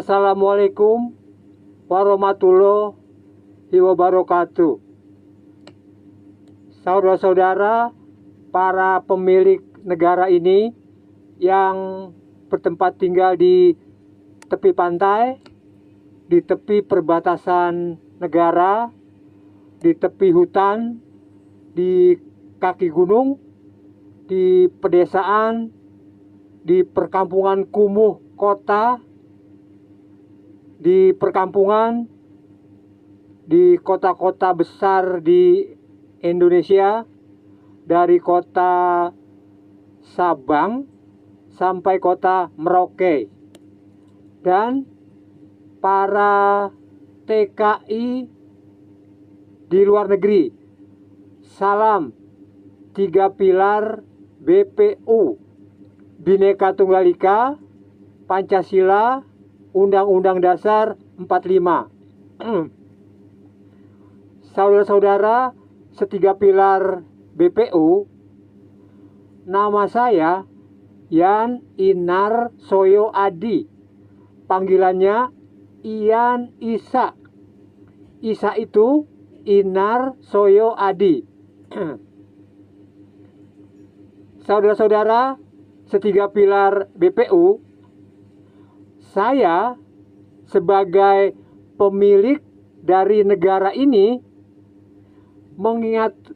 Assalamualaikum warahmatullahi wabarakatuh. Saudara-saudara, para pemilik negara ini yang bertempat tinggal di tepi pantai, di tepi perbatasan negara, di tepi hutan, di kaki gunung, di pedesaan, di perkampungan kumuh kota, di perkampungan, di kota-kota besar di Indonesia, dari kota Sabang sampai kota Merauke, dan para TKI di luar negeri. Salam 3 pilar BPU, Bhinneka Tunggal Ika, Pancasila, Undang-Undang Dasar 45. Saudara-saudara, setiga pilar BPU, nama saya Yan Inar Soyo Adi. Panggilannya Ian Isa. Isa itu Inar Soyo Adi. Saudara-saudara, setiga pilar BPU, saya sebagai pemilik dari negara ini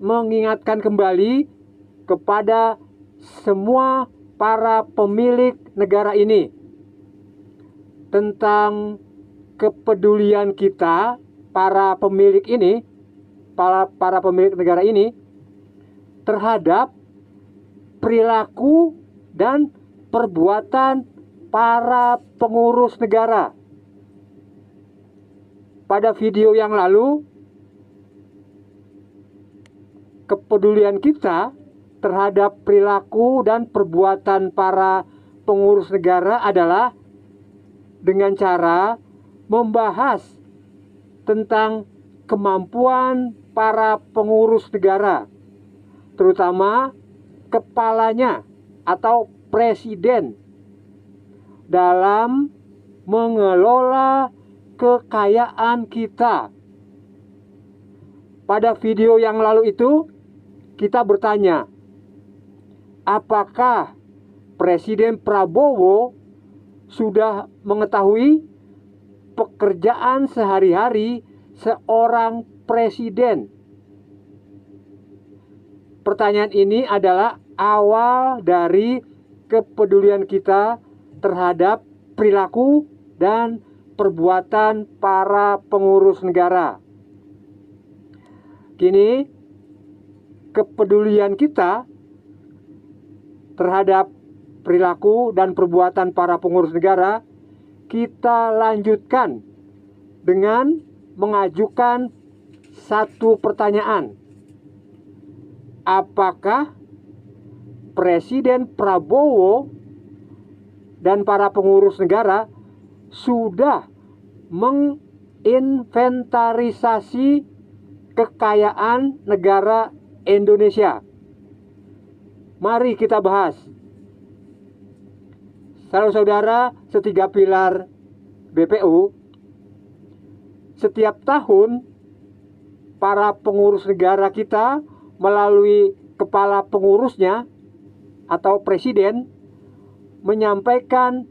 mengingatkan kembali kepada semua para pemilik negara ini tentang kepedulian kita, para pemilik ini, para pemilik negara ini, terhadap perilaku dan perbuatan para pengurus negara. Pada video yang lalu, kepedulian kita terhadap perilaku dan perbuatan para pengurus negara adalah dengan cara membahas tentang kemampuan para pengurus negara, terutama kepalanya atau presiden, dalam mengelola kekayaan kita. Pada video yang lalu itu, kita bertanya, apakah Presiden Prabowo sudah mengetahui pekerjaan sehari-hari seorang presiden? Pertanyaan ini adalah awal dari kepedulian kita terhadap perilaku dan perbuatan para pengurus negara. Kini, kepedulian kita terhadap perilaku dan perbuatan para pengurus negara kita lanjutkan dengan mengajukan satu pertanyaan. Apakah Presiden Prabowo dan para pengurus negara sudah menginventarisasi kekayaan negara Indonesia? Mari kita bahas. Saudara-saudara, setiga pilar BPU, setiap tahun para pengurus negara kita melalui kepala pengurusnya atau presiden menyampaikan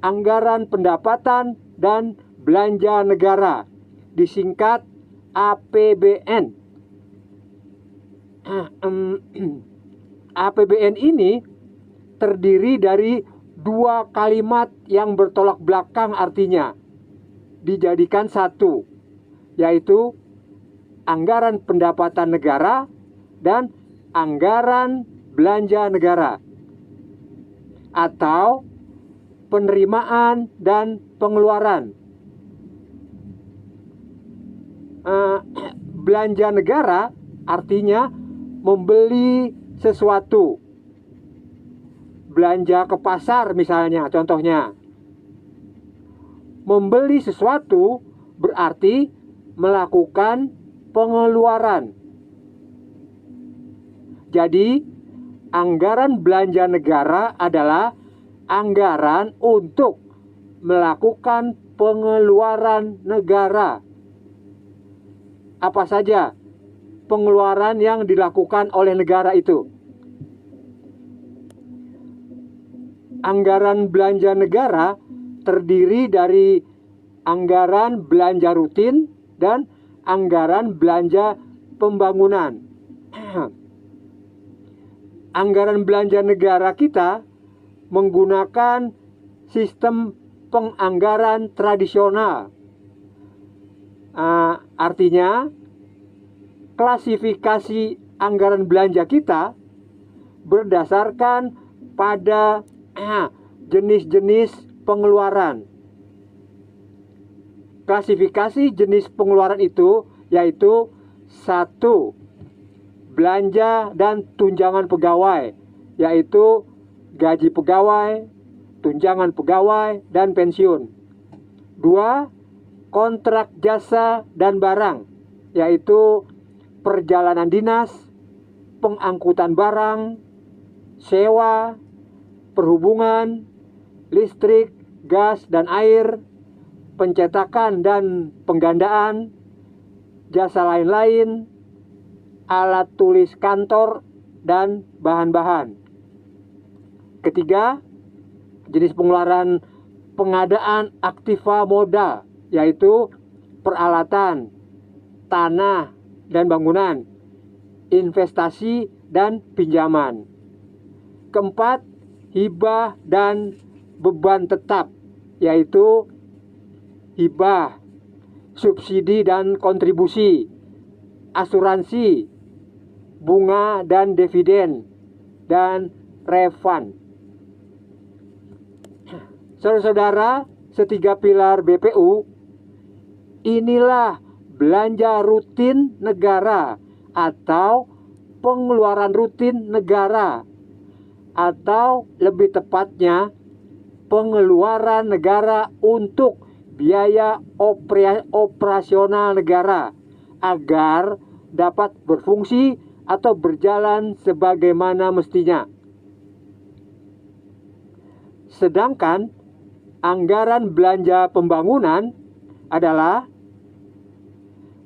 anggaran pendapatan dan belanja negara, disingkat APBN. APBN ini terdiri dari dua kalimat yang bertolak belakang artinya, dijadikan satu, yaitu anggaran pendapatan negara dan anggaran belanja negara, atau penerimaan dan pengeluaran. Belanja negara artinya membeli sesuatu, belanja ke pasar misalnya, contohnya. Membeli sesuatu berarti melakukan pengeluaran. Jadi, anggaran belanja negara adalah anggaran untuk melakukan pengeluaran negara. Apa saja pengeluaran yang dilakukan oleh negara itu? Anggaran belanja negara terdiri dari anggaran belanja rutin dan anggaran belanja pembangunan. Anggaran belanja negara kita menggunakan sistem penganggaran tradisional. Artinya, klasifikasi anggaran belanja kita berdasarkan pada jenis-jenis pengeluaran. Klasifikasi jenis pengeluaran itu yaitu 1. Belanja dan tunjangan pegawai, yaitu gaji pegawai, tunjangan pegawai, dan pensiun. 2. Kontrak jasa dan barang, yaitu perjalanan dinas, pengangkutan barang, sewa, perhubungan, listrik, gas dan air, pencetakan dan penggandaan, jasa lain-lain, alat tulis kantor, dan bahan-bahan. Ketiga, jenis pengeluaran pengadaan aktiva modal, yaitu peralatan, tanah dan bangunan, investasi dan pinjaman. Keempat, hibah dan beban tetap, yaitu hibah, subsidi dan kontribusi, asuransi, bunga dan dividen, dan refund. Saudara-saudara, setiga pilar BPU, inilah belanja rutin negara atau pengeluaran rutin negara, atau lebih tepatnya pengeluaran negara untuk biaya operasional negara agar dapat berfungsi atau berjalan sebagaimana mestinya. Sedangkan anggaran belanja pembangunan adalah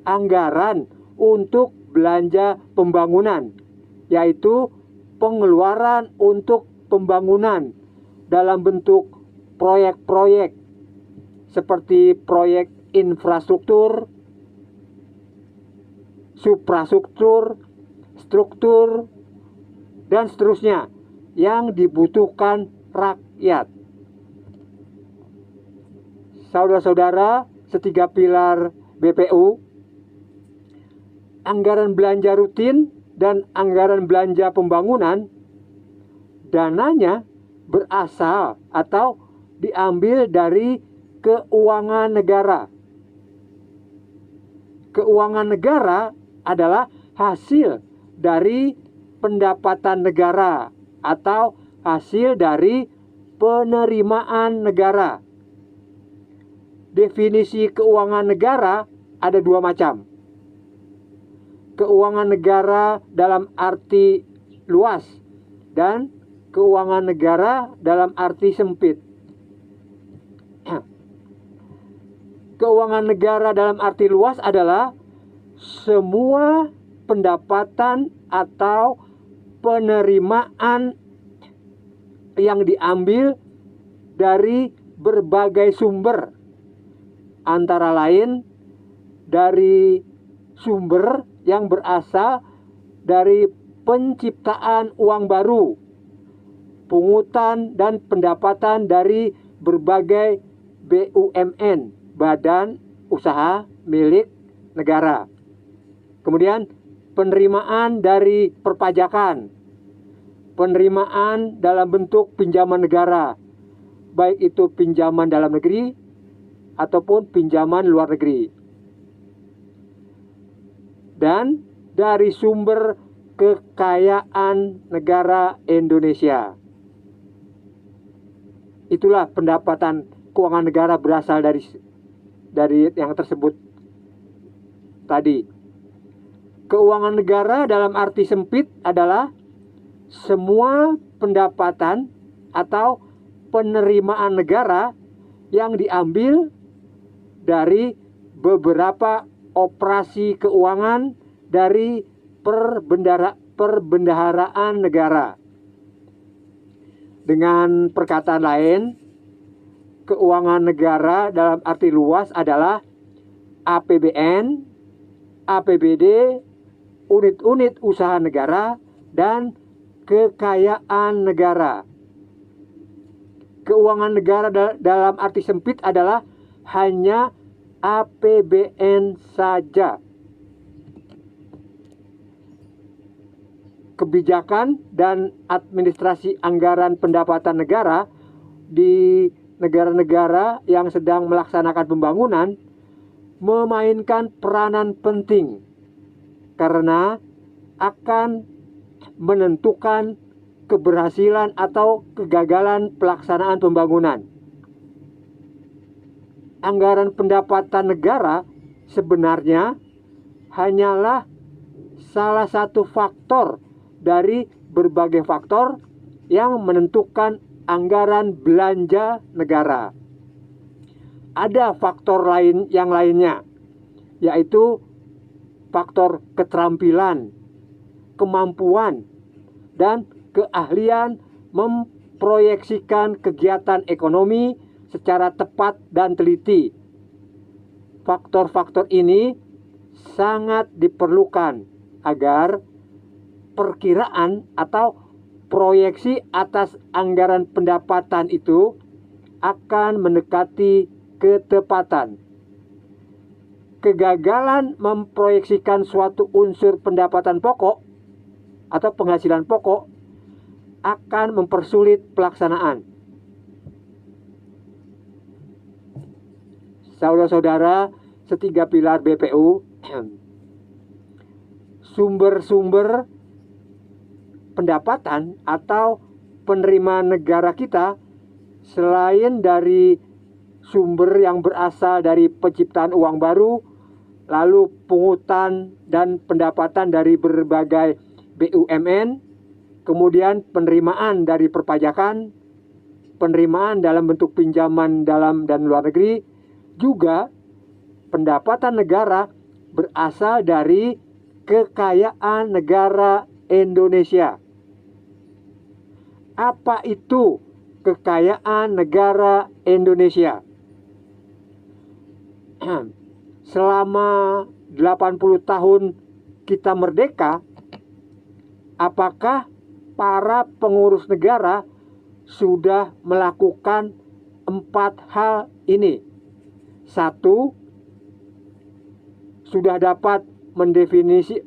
anggaran untuk belanja pembangunan, yaitu pengeluaran untuk pembangunan dalam bentuk proyek-proyek seperti proyek infrastruktur, suprastruktur, struktur, dan seterusnya yang dibutuhkan rakyat. Saudara-saudara, setiga pilar BPU, anggaran belanja rutin dan anggaran belanja pembangunan, dananya berasal atau diambil dari keuangan negara. Keuangan negara adalah hasil dari pendapatan negara atau hasil dari penerimaan negara. Definisi keuangan negara ada dua macam. Keuangan negara dalam arti luas dan keuangan negara dalam arti sempit. Keuangan negara dalam arti luas adalah semua pendapatan atau penerimaan yang diambil dari berbagai sumber, antara lain dari sumber yang berasal dari penciptaan uang baru, pungutan dan pendapatan dari berbagai BUMN, badan usaha milik negara. Kemudian penerimaan dari perpajakan, penerimaan dalam bentuk pinjaman negara, baik itu pinjaman dalam negeri ataupun pinjaman luar negeri. Dan dari sumber kekayaan negara Indonesia. Itulah pendapatan keuangan negara berasal dari yang tersebut tadi. Keuangan negara dalam arti sempit adalah semua pendapatan atau penerimaan negara yang diambil dari beberapa operasi keuangan dari perbendaharaan negara. Dengan perkataan lain, keuangan negara dalam arti luas adalah APBN, APBD, unit-unit usaha negara, dan kekayaan negara. Keuangan negara dalam arti sempit adalah hanya APBN saja. Kebijakan dan administrasi anggaran pendapatan negara di negara-negara yang sedang melaksanakan pembangunan memainkan peranan penting karena akan menentukan keberhasilan atau kegagalan pelaksanaan pembangunan. Anggaran pendapatan negara sebenarnya hanyalah salah satu faktor dari berbagai faktor yang menentukan anggaran belanja negara. Ada faktor yang lainnya, yaitu faktor keterampilan, kemampuan, dan keahlian memproyeksikan kegiatan ekonomi secara tepat dan teliti. Faktor-faktor ini sangat diperlukan agar perkiraan atau proyeksi atas anggaran pendapatan itu akan mendekati ketepatan. Kegagalan memproyeksikan suatu unsur pendapatan pokok atau penghasilan pokok akan mempersulit pelaksanaan. Saudara-saudara, setiga pilar BPU, sumber-sumber pendapatan atau penerimaan negara kita selain dari sumber yang berasal dari penciptaan uang baru, lalu pungutan dan pendapatan dari berbagai BUMN, kemudian penerimaan dari perpajakan, penerimaan dalam bentuk pinjaman dalam dan luar negeri, juga pendapatan negara berasal dari kekayaan negara Indonesia. Apa itu kekayaan negara Indonesia? Selama 80 tahun kita merdeka, apakah para pengurus negara sudah melakukan 4 hal ini? 1, sudah dapat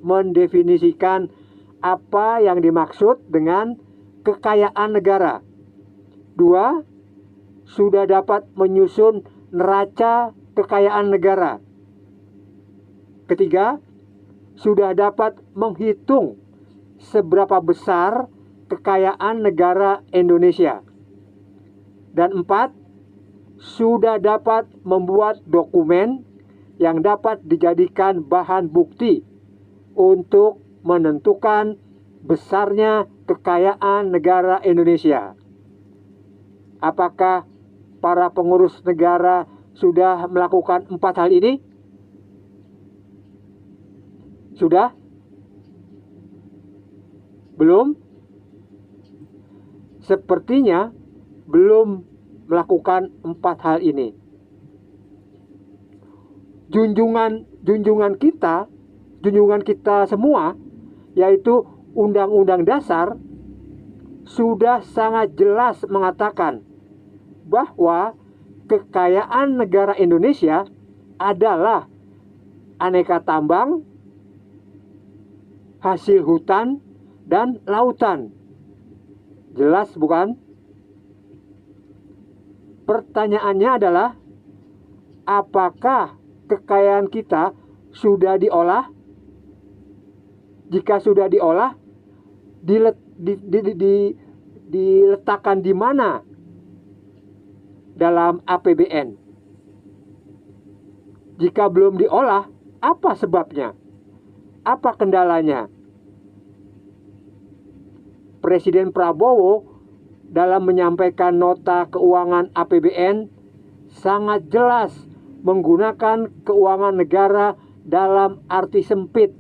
mendefinisikan apa yang dimaksud dengan kekayaan negara. 2, sudah dapat menyusun neraca kekayaan negara. 3, sudah dapat menghitung seberapa besar kekayaan negara Indonesia. Dan 4, sudah dapat membuat dokumen yang dapat dijadikan bahan bukti untuk menentukan besarnya kekayaan negara Indonesia. Apakah para pengurus negara sudah melakukan 4 hal ini? Sudah? Belum? Sepertinya belum melakukan 4 hal ini. Junjungan kita semua, yaitu Undang-Undang Dasar, sudah sangat jelas mengatakan bahwa kekayaan negara Indonesia adalah aneka tambang, hasil hutan, dan lautan. Jelas bukan? Pertanyaannya adalah, apakah kekayaan kita sudah diolah? Jika sudah diolah, diletakkan di mana dalam APBN? Jika belum diolah, apa sebabnya? Apa kendalanya? Presiden Prabowo dalam menyampaikan nota keuangan APBN sangat jelas menggunakan keuangan negara dalam arti sempit,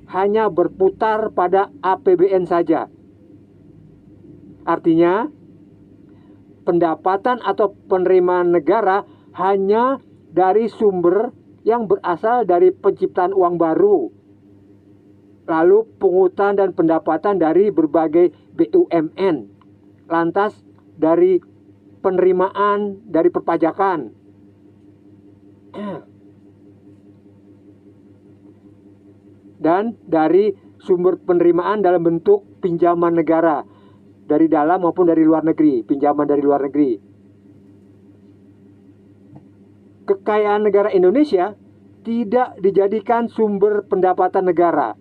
hanya berputar pada APBN saja. Artinya, pendapatan atau penerimaan negara hanya dari sumber yang berasal dari penciptaan uang baru, lalu pungutan dan pendapatan dari berbagai BUMN, lantas dari penerimaan dari perpajakan, dan dari sumber penerimaan dalam bentuk pinjaman negara dari dalam maupun dari luar negeri, pinjaman dari luar negeri. Kekayaan negara Indonesia tidak dijadikan sumber pendapatan negara.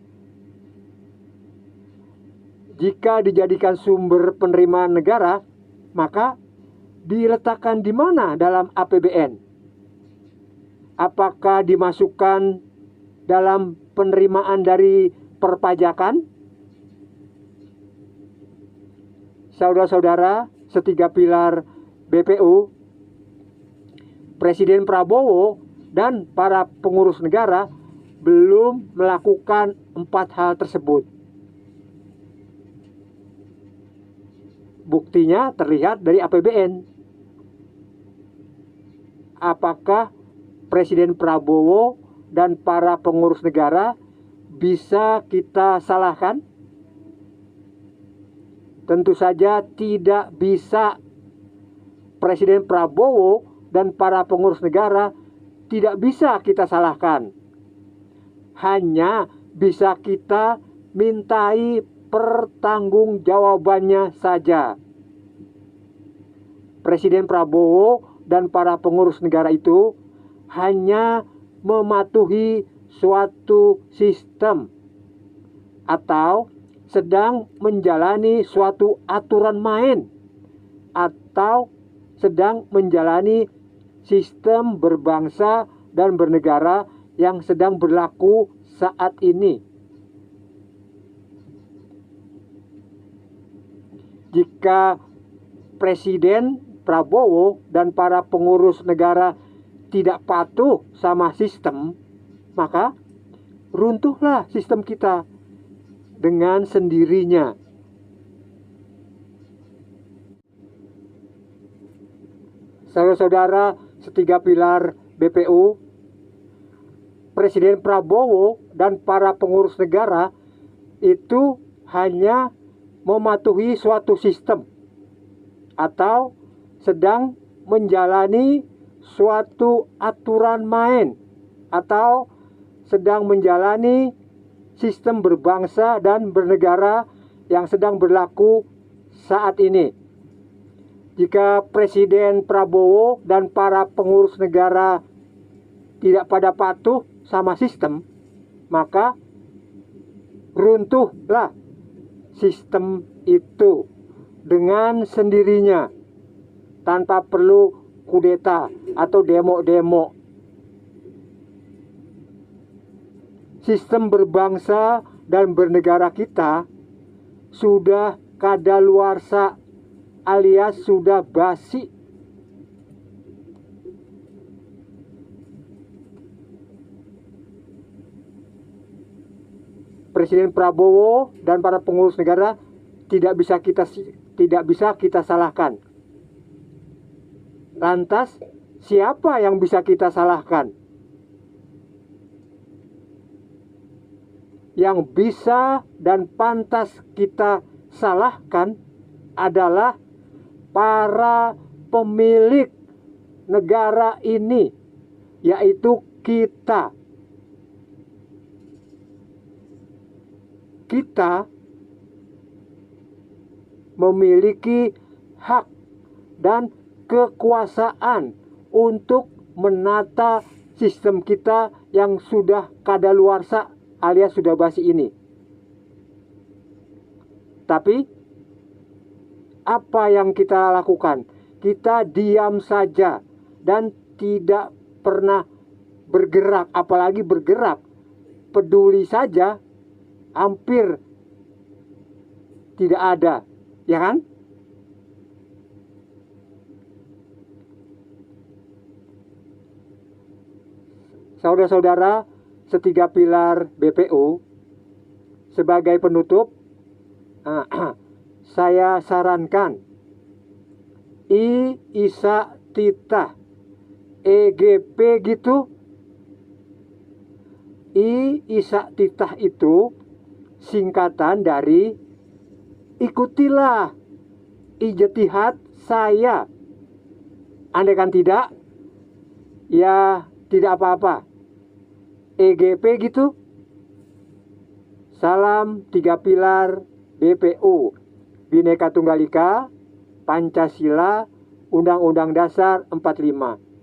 Jika dijadikan sumber penerimaan negara, maka diletakkan di mana dalam APBN? Apakah dimasukkan dalam penerimaan dari perpajakan? Saudara-saudara, setiga pilar BPU, Presiden Prabowo dan para pengurus negara belum melakukan 4 hal tersebut. Buktinya terlihat dari APBN. Apakah Presiden Prabowo dan para pengurus negara bisa kita salahkan? Tentu saja tidak bisa. Presiden Prabowo dan para pengurus negara tidak bisa kita salahkan. Hanya bisa kita mintai pertanggungjawabannya saja. Presiden Prabowo dan para pengurus negara itu hanya mematuhi suatu sistem atau sedang menjalani suatu aturan main atau sedang menjalani sistem berbangsa dan bernegara yang sedang berlaku saat ini. Jika Presiden Prabowo dan para pengurus negara tidak patuh sama sistem, maka runtuhlah sistem kita dengan sendirinya. Saudara-saudara, setiga pilar BPU, Presiden Prabowo dan para pengurus negara itu hanya mematuhi suatu sistem atau sedang menjalani suatu aturan main atau sedang menjalani sistem berbangsa dan bernegara yang sedang berlaku saat ini. Jika Presiden Prabowo dan para pengurus negara tidak pada patuh sama sistem, maka runtuhlah sistem itu dengan sendirinya tanpa perlu kudeta atau demo-demo. Sistem berbangsa dan bernegara kita sudah kadaluarsa alias sudah basi. Presiden Prabowo dan para pengurus negara tidak bisa kita salahkan. Lantas siapa yang bisa kita salahkan? Yang bisa dan pantas kita salahkan adalah para pemilik negara ini, yaitu kita. Kita memiliki hak dan kekuasaan untuk menata sistem kita yang sudah kadaluarsa alias sudah basi ini. Tapi apa yang kita lakukan? Kita diam saja dan tidak pernah bergerak, apalagi bergerak. Peduli saja hampir tidak ada, ya kan? Saudara-saudara, setiga pilar BPU, sebagai penutup, saya sarankan ISA Tita EGP gitu. ISA Tita itu singkatan dari ikutilah ijtihad saya. Andaikan tidak, ya tidak apa-apa. EGP gitu. Salam tiga pilar BPU, Bhinneka Tunggal Ika, Pancasila, Undang-Undang Dasar 45.